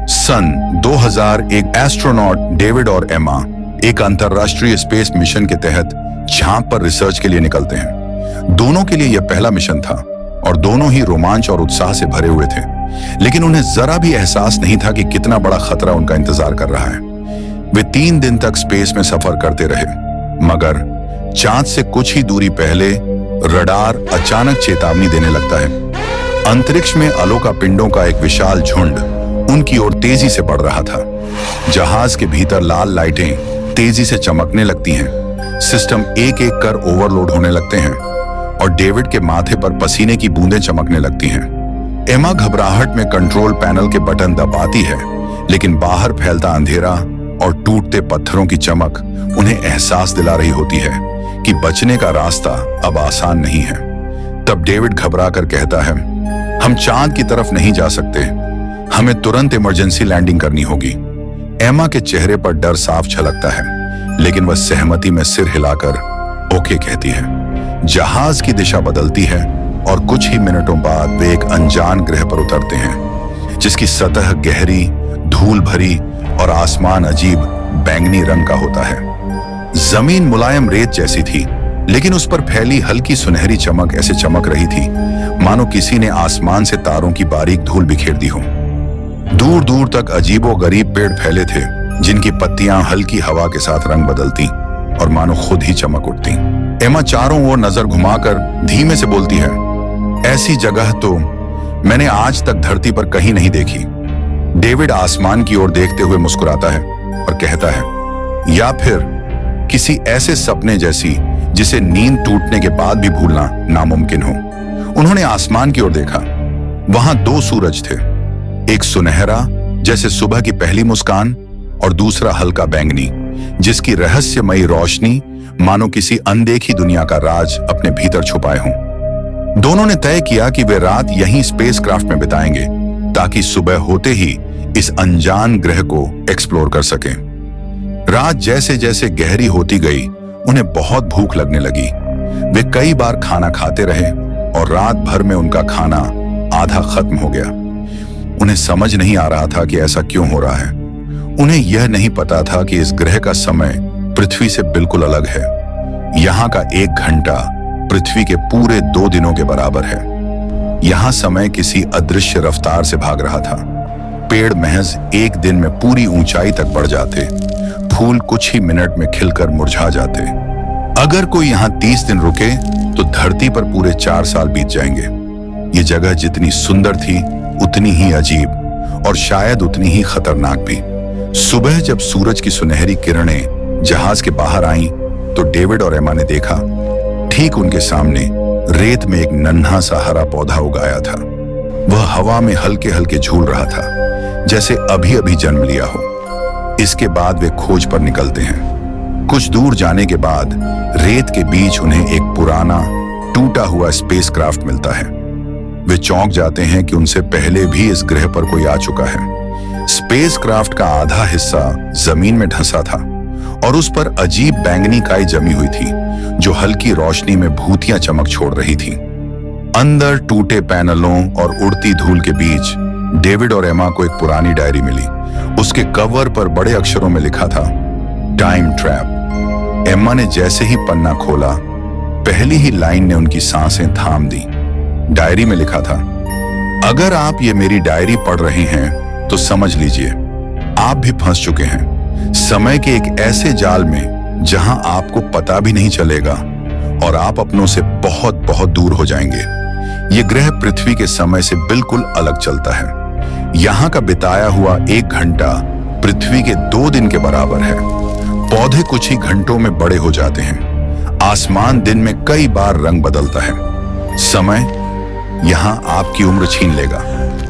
सन 2000 एक astronaut David और एमा एक अंतरराष्ट्रीय स्पेस मिशन के तहत चांद पर रिसर्च के लिए निकलते हैं। दोनों के लिए यह पहला मिशन था और दोनों ही रोमांच और उत्साह से भरे हुए थे, लेकिन उन्हें जरा भी एहसास नहीं था कि कितना बड़ा खतरा उनका इंतजार कर रहा है। वे 3 दिन तक स्पेस में सफर करते रहे, मगर चांद से कुछ ही दूरी पहले रडार अचानक चेतावनी देने लगता है। अंतरिक्ष में अलोकापिंडों का एक विशाल झुंड उनकी ओर तेजी से बढ़ रहा था। जहाज के भीतर लाल लाइटें तेजी से चमकने लगती हैं, सिस्टम एक एक कर ओवरलोड होने लगते हैं और डेविड के माथे पर पसीने की बूंदें चमकने लगती हैं। एमा घबराहट में कंट्रोल पैनल के बटन दबाती है, लेकिन बाहर फैलता अंधेरा और टूटते पत्थरों की चमक उन्हें एहसास दिला रही होती है कि बचने का रास्ता अब आसान नहीं है। तब डेविड घबरा कर कहता है, हम चांद की तरफ नहीं जा सकते, हमें तुरंत इमरजेंसी लैंडिंग करनी होगी। एमा के चेहरे पर डर साफ झलकता है, लेकिन वह सहमति में सिर हिलाकर ओके कहती है। जहाज की दिशा बदलती है और कुछ ही मिनटों बाद वे एक अनजान ग्रह पर उतरते हैं, जिसकी सतह गहरी, धूल भरी और आसमान अजीब बैंगनी रंग का होता है। जमीन मुलायम रेत जैसी थी, लेकिन उस पर फैली हल्की सुनहरी चमक ऐसे चमक रही थी मानो किसी ने आसमान से तारों की बारीक धूल बिखेर दी हो। दूर दूर तक अजीबोगरीब पेड़ फैले थे, जिनकी पत्तियां हल्की हवा के साथ रंग बदलती और मानो खुद ही चमक उठती। एमा चारों ओर नजर घुमाकर धीमे से बोलती है, ऐसी जगह तो मैंने आज तक धरती पर कहीं नहीं देखी। डेविड आसमान की ओर देखते हुए मुस्कुराता है और कहता है, या फिर किसी ऐसे सपने जैसी जिसे नींद टूटने के बाद भी भूलना नामुमकिन हो। उन्होंने आसमान की ओर देखा। वहां 2 सूरज थे, एक सुनहरा जैसे सुबह की पहली मुस्कान और दूसरा हल्का बैंगनी, जिसकी रहस्यमयी रोशनी मानो किसी अनदेखी दुनिया का राज अपने भीतर छुपाए हों। दोनों ने तय किया कि वे रात यहीं स्पेसक्राफ्ट में बिताएंगे, ताकि सुबह होते ही इस अनजान ग्रह को एक्सप्लोर कर सकें। रात जैसे जैसे गहरी होती गई, उन्हें बहुत भूख लगने लगी। वे कई बार खाना खाते रहे और रात भर में उनका खाना आधा खत्म हो गया। उन्हें समझ नहीं आ रहा था कि ऐसा क्यों हो रहा है। उन्हें यह नहीं पता था कि इस ग्रह का समय पृथ्वी से बिल्कुल अलग है। यहाँ का 1 घंटा पृथ्वी के पूरे 2 दिनों के बराबर है। यहाँ समय किसी अदृश्य रफ्तार से भाग रहा था। पेड़ महज 1 दिन में पूरी ऊंचाई तक बढ़ जाते, फूल कुछ ही मिनट में खिलकर मुरझा जाते। अगर कोई यहाँ 30 दिन रुके तो धरती पर पूरे 4 साल बीत जाएंगे। ये जगह जितनी सुंदर थी उतनी ही अजीब और शायद उतनी ही खतरनाक भी। सुबह जब सूरज की सुनहरी किरणें जहाज के बाहर आईं, तो डेविड और एमा ने देखा, ठीक उनके सामने रेत में एक नन्हा सा हरा पौधा उगाया था। वह हवा में हल्के हल्के झूल रहा था, जैसे अभी अभी जन्म लिया हो। इसके बाद वे खोज पर निकलते हैं। कुछ दूर जाने के बाद रेत के बीच उन्हें एक पुराना टूटा हुआ स्पेसक्राफ्ट मिलता है। वे चौंक जाते हैं कि उनसे पहले भी इस ग्रह पर कोई आ चुका है। स्पेसक्राफ्ट का आधा हिस्सा जमीन में धंसा था और उस पर अजीब बैंगनी काई जमी हुई थी, जो हल्की रोशनी में भूतियां चमक छोड़ रही थी। अंदर टूटे पैनलों और उड़ती धूल के बीच डेविड और एमा को एक पुरानी डायरी मिली। उसके कवर पर बड़े अक्षरों में लिखा था, टाइम ट्रैप। एमा ने जैसे ही पन्ना खोला, पहली ही लाइन ने उनकी सांसें थाम दी। डायरी में लिखा था, अगर आप ये मेरी डायरी पढ़ रहे हैं तो समझ लीजिए आप भी फंस चुके हैं समय के एक ऐसे जाल में जहां आपको पता भी नहीं चलेगा और आप अपनों से बहुत बहुत दूर हो जाएंगे। ये ग्रह पृथ्वी के समय से बिल्कुल अलग चलता है। यहाँ का बिताया हुआ 1 घंटा पृथ्वी के 2 दिन के बराबर है। पौधे कुछ ही घंटों में बड़े हो जाते हैं। आसमान दिन में कई बार रंग बदलता है। समय यहाँ आपकी उम्र छीन लेगा।